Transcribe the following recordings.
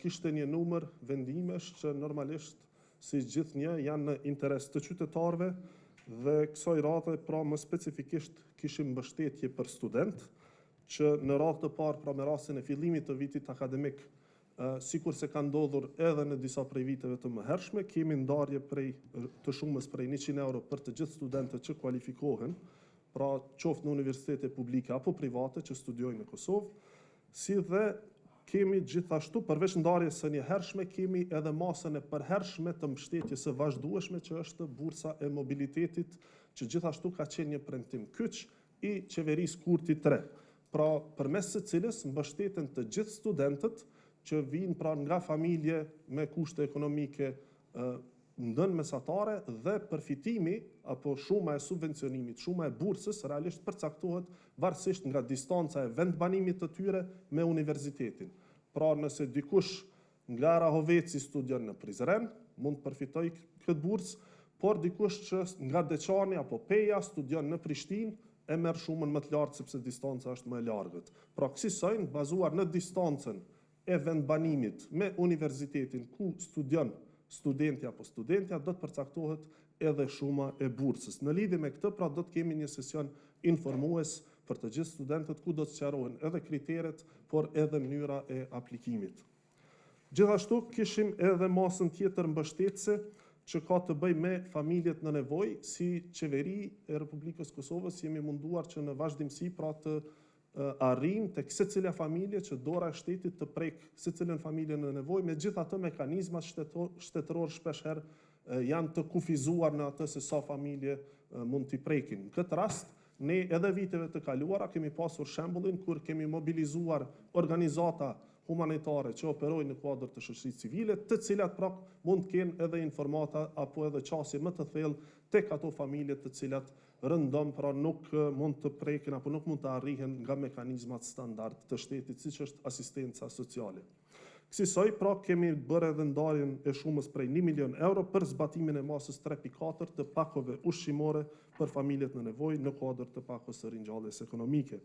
kishte një numër vendimesh që normalisht si gjithnjë janë në interes të qytetarëve dhe kësaj radhe pra më specifikisht kishim mbështetje për student që në radhë të parë pra me rastin e fillimit të vitit akademik sikur se ka ndodhur edhe në disa prej viteve të mëhershme, kemi ndarje të shumës prej 100 euro për të gjithë studentët që kualifikohen, pra qoftë në universitete publike apo private që studiojnë në Kosovë, si dhe kemi gjithashtu përveç ndarjes së njëhershme, kemi edhe masën e përhershme të mbështetjes së vazhdueshme që është bursa e mobilitetit, që gjithashtu ka qenë një premtim kyç i qeverisë Kurti 3. Pra përmes së cilës mbështeten të gjithë studentët që vinë pra nga familje me kushte ekonomike ndërmesatare dhe përfitimi apo shuma e subvencionimit, shuma e bursës realisht përcaktohet varësisht nga distanca e vendbanimit të tyre me universitetin. Pra nëse dikush nga Rahoveci studion në Prizren, mund të përfitoj këtë bursë, por dikush që nga Deçani apo Peja studion në Prishtinë e merr shumën më të lartë sepse distanca është më e largët. Pra kësaj bazuar në distancën e vendbanimit me universitetin ku studion studenti apo studentja, do të përcaktohet edhe shuma e bursës. Në lidhje me këtë, pra do të kemi një sesion informues për të gjithë studentët ku do të sqarohen edhe kriteret, por edhe mënyra e aplikimit. Gjithashtu kishim edhe masën tjetër mbështetëse që ka të bëj me familjet në nevojë, si qeveri e Republikës Kosovës jemi munduar që në vazhdimsi pra të arrijmë tek secila familje që dora e shtetit të prek secilën familje në nevojë, me gjithë ato mekanizmat shtetëror shpeshherë janë të kufizuar në atë se sa familje mund t'i prekin. Në këtë rast, ne edhe viteve të kaluara kemi pasur shembullin kur kemi mobilizuar organizata humanitare që operojnë në kuadër të shoqërisë civile, të cilat pra mund të kenë edhe informata apo edhe qasje më të thellë tek ato familje të cilat rëndom pra nuk mund të preken apo nuk mund të arrihen nga mekanizmat standard të shtetit, siç është asistenca sociale. Kësaj pra kemi bërë edhe ndarjen e shumës prej 1 milion euro për zbatimin e masës 3.4 të pakove ushqimore për familjet në nevojë në kuadër të pakos së ringjalljes ekonomike.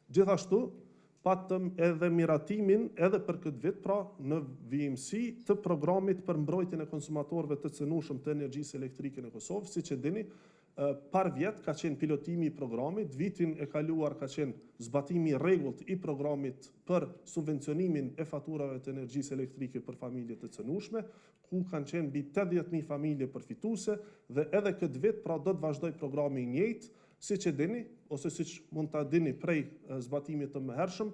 Gjithashtu patëm edhe miratimin edhe për këtë vit pra në vijimsi të programit për mbrojtjen e konsumatorëve të cënueshëm të energjisë elektrike në Kosovë, siç e dini, par vjet ka qenë pilotimi i programit, vitin e kaluar ka qenë zbatimi i rregullt i programit për subvencionimin e faturave të energjisë elektrike për familje të cënueshme, ku kanë qenë mbi 80.000 familje përfituese dhe edhe këtë vit pra do të vazhdoj programi i njëjtë, siç e dini ose siç mund ta dini prej zbatimit të mëhershëm,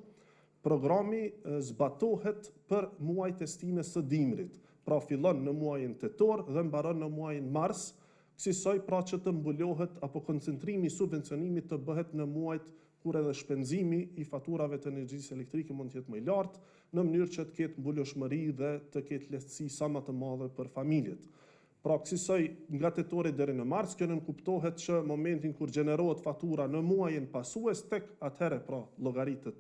programi zbatohet për muajt e stinës së dimrit, pra fillon në muajin tetor dhe mbaron në muajin mars, kësaj pra që të mbulohet apo koncentrimi i subvencionimit të bëhet në muajt kur edhe shpenzimi i faturave të energjisë elektrike mund të jetë më i lartë, në mënyrë që të ketë mbuleshmëri dhe të ketë lehtësi sa më të madhe për familjet. Pra kësaj nga tetori deri në mars, kjo nënkuptohet që momentin kur gjenerohet fatura në muajin pasues, tek atëherë pra llogaritet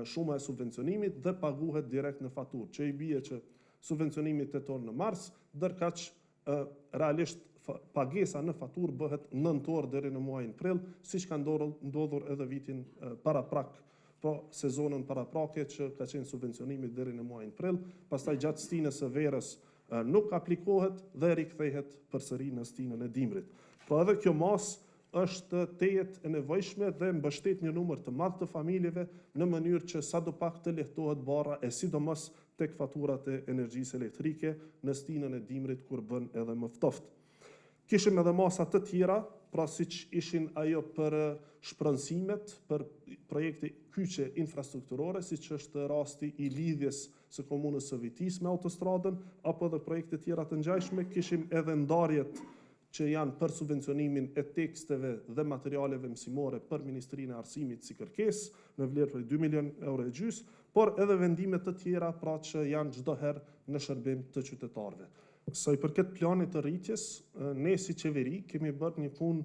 shuma e subvencionimit dhe paguhet direkt në faturë, që i bie që subvencionimi tetor në mars, ndërkaq realisht pagesa në faturë bëhet nëntor deri në muajin prill, siç ka ndodhur edhe vitin paraprak, pra sezonën paraprake që ka qenë subvencionimi deri në muajin prill, pastaj gjatë stinës së verës nuk aplikohet dhe rikthehet përsëri në stinën e dimrit. Pra edhe kjo masë është tejet e nevojshme dhe mbështet një numër të madh të familjeve në mënyrë që sadopak të lehtohet barra e sidomos tek faturat e energjisë elektrike në stinën e dimrit kur bën edhe më ftoft. Kishim edhe masa të tjera, pra siç ishin ajo për shpronësimet, për projekte kyçe infrastrukturore, siç është rasti i lidhjes së komunës së Vitis me autostradën, apo edhe projekte tjera të ngjashme, kishim edhe ndarjet që janë për subvencionimin e teksteve dhe materialeve mësimore për Ministrinë e Arsimit si kërkesë në vlerë për 2 milion euro e gjys, por edhe vendime të tjera pra që janë çdo herë në shërbim të qytetarëve. Sa i përket planit të rritjes, ne si qeveri kemi bërë një punë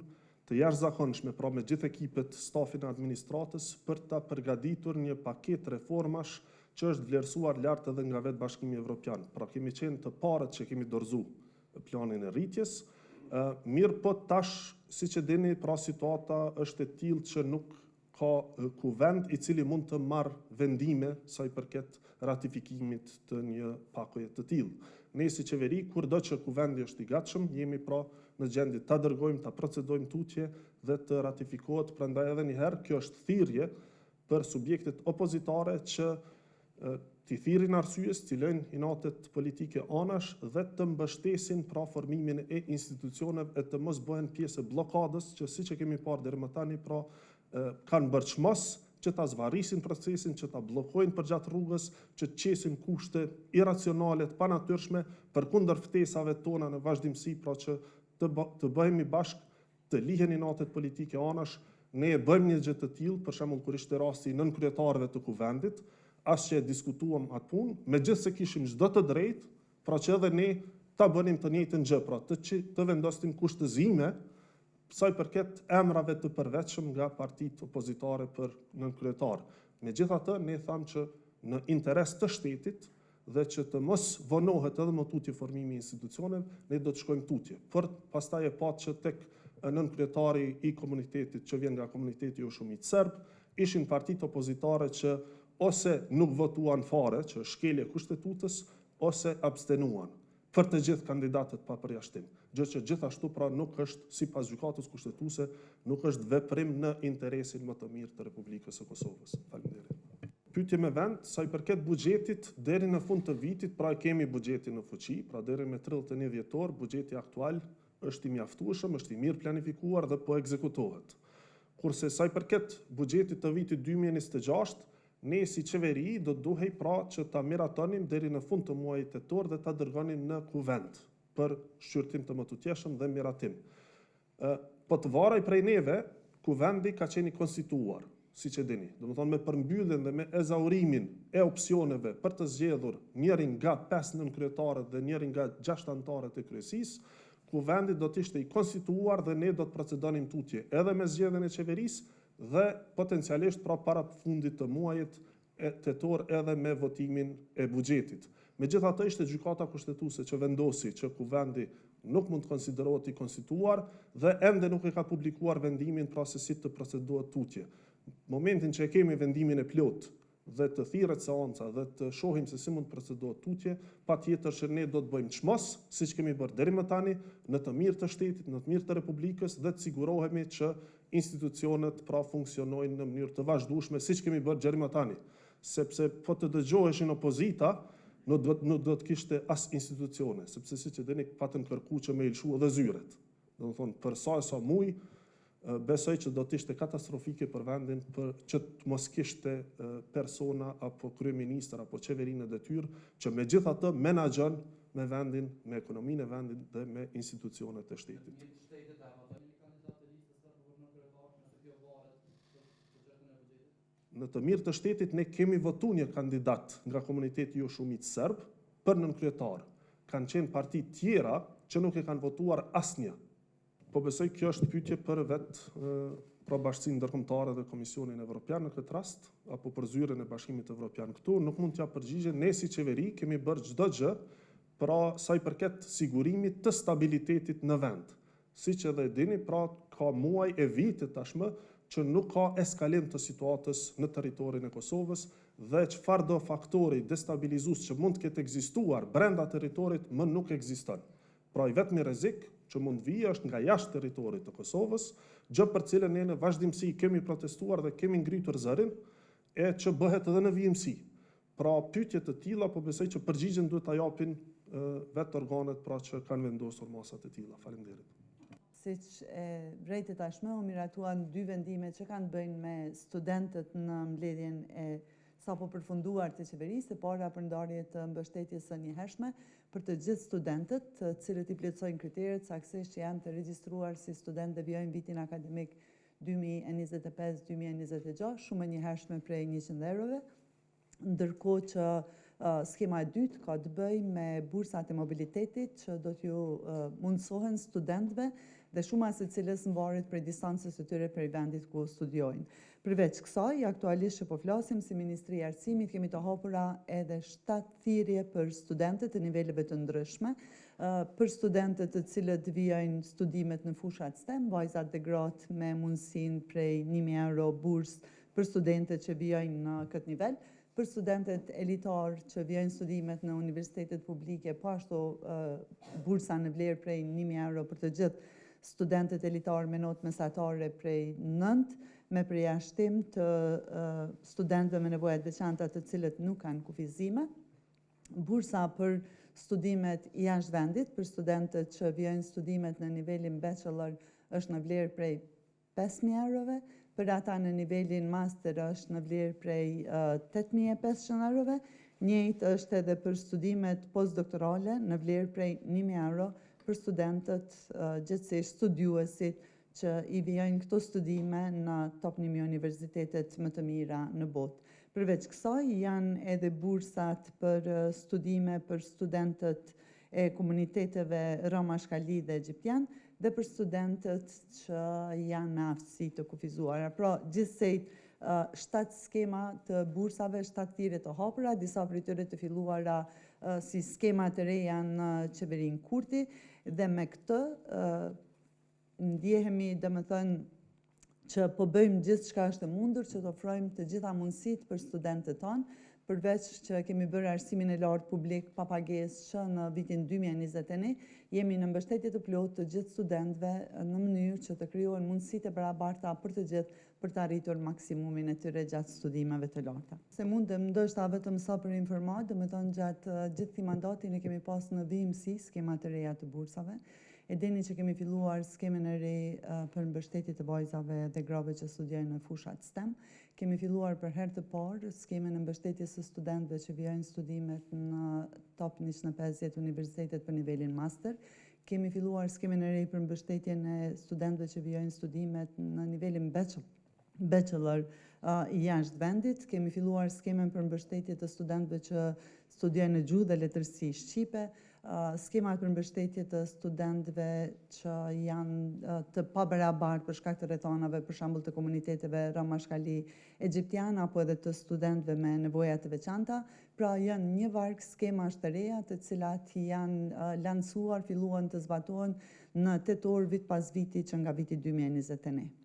të jashtëzakonshme pra me gjithë ekipet stafin e administratës për ta përgatitur një paketë reformash që është vlerësuar lart edhe nga vetë Bashkimi Evropian. Pra kemi qenë të parët që kemi dorëzuar planin e rritjes. Mirë po tash, siç e dini, pra situata është e tillë që nuk ka kuvend i cili mund të marrë vendime sa i përket ratifikimit të një pakoje të tillë. Ne si qeveri, kurdo që kuvendi është i gatshëm, jemi pra në gjendje ta dërgojmë, ta procedojmë tutje dhe të ratifikohet. Prandaj edhe një herë kjo është thirrje për subjektet opozitare që t'i thirrin arsyes, t'i lënë inatet politike anash dhe të mbështesin pra formimin e institucioneve e të mos bëhen pjesë e bllokadës që siç e kemi parë deri më tani pra kanë bërçmos që ta zvarrisin procesin, që ta bllokojnë përgjatë rrugës, që të qesin kushte iracionale të panatyrshme përkundër ftesave tona në vazhdimsi, pra që të bëhemi bashkë, të lihen inatet politike anash. Ne e bëjmë një gjë të tillë, për shembull kur ishte rasti i nënkryetarëve të kuvendit, as që e diskutuam atë punë, megjithëse kishim çdo të drejtë, pra që edhe ne ta bënim të njëjtën gjë, pra të vendosnim kushtëzime sa i përket emrave të përveçshëm nga partitë opozitare për nënkryetar. Megjithatë, ne thamë që në interes të shtetit dhe që të mos vonohet edhe më tutje formimi i institucioneve, ne do të shkojmë tutje. Por pastaj e patë që tek nënkryetari i komunitetit që vjen nga komuniteti jo shumit serb, ishin partitë opozitare që ose nuk votuan fare, që shkelje kushtetutës, ose abstenuan për të gjithë kandidatët pa përjashtim. Gjë që gjithashtu pra nuk është, sipas gjykatës kushtetuese, nuk është veprim në interesin më të mirë të Republikës së Kosovës. Faleminderit. Pyetje me vend, sa i përket buxhetit deri në fund të vitit, pra kemi buxhetin në fuqi, pra deri me 31 dhjetor, buxheti aktual është i mjaftueshëm, është i mirë planifikuar dhe po ekzekutohet. Kurse sa i përket buxhetit të vitit 2026, ne si qeveri do duhej pra që ta miratonim deri në fund të muajit tetor dhe ta dërgonim në kuvend për shqyrtim të mëtutjeshëm dhe miratim. Po të varaj prej neve, kuvendi ka qenë i konstituar, si që dini. Do më thonë me përmbylljen dhe me ezaurimin e opsioneve për të zgjedhur njërin nga 5 nënkryetarët dhe njërin nga 6 anëtarët e kryesisë, kuvendi do të ishte i konstituar dhe ne do të procedonim tutje edhe me zgjedhjen e qeverisë dhe potencialisht pra para fundit të muajit tetor edhe me votimin e buxhetit. Megjithatë ishte gjykata kushtetuese që vendosi që kuvendi nuk mund të konsiderohet i konstituar dhe ende nuk e ka publikuar vendimin pra se si të procedohet tutje. Momentin që e kemi vendimin e plot dhe të thirret seanca dhe të shohim se si mund të procedohet tutje, patjetër që ne do të bëjmë çmos, siç kemi bërë deri më tani, në të mirë të shtetit, në të mirë të Republikës dhe të sigurohemi që institucionet pra funksionojnë në mënyrë të vazhdueshme, siç kemi bërë deri më tani. Sepse po të dëgjoheshin opozita, nuk do të kishte as institucione, sepse siç e dini patën kërku që me ilshu edhe zyret. Do të thonë për sa muj, besoj që do të ishte katastrofike për vendin për që të mos kishte persona apo kryeministër apo qeverinë e detyrë që megjithatë menaxhon me vendin, me ekonominë e vendit dhe me institucionet e shtetit. Në të mirë të shtetit ne kemi votuar një kandidat nga komuniteti jo shumicë serb për nënkryetar. Kanë qenë parti tjera që nuk e kanë votuar asnjë. Po besoj kjo është pyetje për pra Bashkinë Ndërkombëtare dhe Komisionin Evropian në këtë rast, apo për zyrën e Bashkimit Evropian. Këtu nuk mund t'ja përgjigje, ne si qeveri kemi bërë çdo gjë pra sa i përket sigurimit të stabilitetit në vend. Siç edhe dini, pra ka muaj e vitit tashmë që nuk ka eskalim të situatës në territorin e Kosovës dhe çfarë do faktori destabilizues që mund të ketë ekzistuar brenda territorit më nuk ekziston. Pra i vetmi rrezik që mund vijë është nga jashtë territorit të Kosovës, gjë për cilën ne në vazhdimsi kemi protestuar dhe kemi ngritur zërin, e që bëhet edhe në vijimsi. Pra pyetje të tilla po besoj që përgjigjen duhet ta japin vetë organet pra që kanë vendosur masat e tilla. Faleminderit. Siç e vrejti tashmë, u miratuan 2 vendime që kanë bëjnë me studentët në mbledhjen e sapo përfunduar të qeverisë, e para për ndarje të mbështetjes së njëhershme për të gjithë studentët, të cilët i plotësojnë kriteret saktësisht që janë të regjistruar si studentë dhe vijojnë vitin akademik 2025-2026, shumë e njëhershme prej 100 eurove, ndërkohë që skema e dytë ka të bëjë me bursat e mobilitetit që do t'ju mundsohen studentëve dhe shuma se cilës mvaret prej distancës së tyre prej vendit ku studiojnë. Përveç kësaj, aktualisht që po flasim si Ministri e Arsimit, kemi të hapura edhe 7 thirrje për studentët të niveleve të ndryshme, për studentët të cilët vijojnë studimet në fushat STEM, vajzat dhe gratë me mundësinë prej 1.000 euro bursë për studentët që vijojnë në këtë nivel, për studentët elitar që vjojnë studimet në universitetet publike, po ashtu bursa në vlerë prej 1.000 euro për të gjithë studentët elitar me notë mesatare prej 9, me përjashtim të studentëve me nevojat veçanta të cilët nuk kanë kufizime. Bursa për studimet jashtë vendit, për studentët që vjojnë studimet në nivelin bachelor, është në vlerë prej 5.000 eurove, për ata në nivelin master është në vlerë prej 8.500 eurove, njëjtë është edhe për studimet postdoktorale në vlerë prej 1.000 euro për studentët gjithsesi studiuesit që i vijojnë këto studime në top 1.000 universitetet më të mira në botë. Përveç kësaj, janë edhe bursat për studime për studentët e komuniteteve Roma Shkali dhe Egjiptian dhe për studentët që janë me aftësi të kufizuara. Pra, gjithsej 7 skema të bursave, 7 thirrje të hapura, disa prej tyre të filluara si skema të reja në qeverinë Kurti, dhe me këtë ndjehemi, domethënë, që po bëjmë gjithë çka është e mundur që të ofrojmë të gjitha mundësitë për studentët tonë, përveç që kemi bërë arsimin e lartë publik pa pagesë që në vitin 2021 jemi në mbështetje të plotë të gjithë studentëve në mënyrë që të krijohen mundësitë e barabarta për të gjithë për të arritur maksimumin e tyre gjatë studimeve të larta. Se mundem ndoshta vetëm sa për informat, domethënë gjatë gjithë mandatin e kemi pas në vijimësi skema të reja të bursave. E dini që kemi filluar skemen e re për mbështetje të vajzave dhe grave që studiojnë në fushat STEM. Kemi filluar për herë të parë skemen e mbështetjes së studentëve që vijojnë studimet në top 150 universitetet për nivelin master. Kemi filluar skemen e re për mbështetjen e studentëve që vijojnë studimet në nivelin bachelor i jashtë vendit. Kemi filluar skemen për mbështetje të studentëve që studiojnë në gjuhë dhe letërsi shqipe, skemat për mbështetje të studentëve që janë të pabarabartë për shkak të rrethonave, për shembull të komuniteteve Roma Shkali Egjiptian apo edhe të studentëve me nevoja të veçanta. Pra janë një varg skemash të reja të cilat janë lancuar, filluan të zbatohen në tetor vit pas viti që nga viti 2021.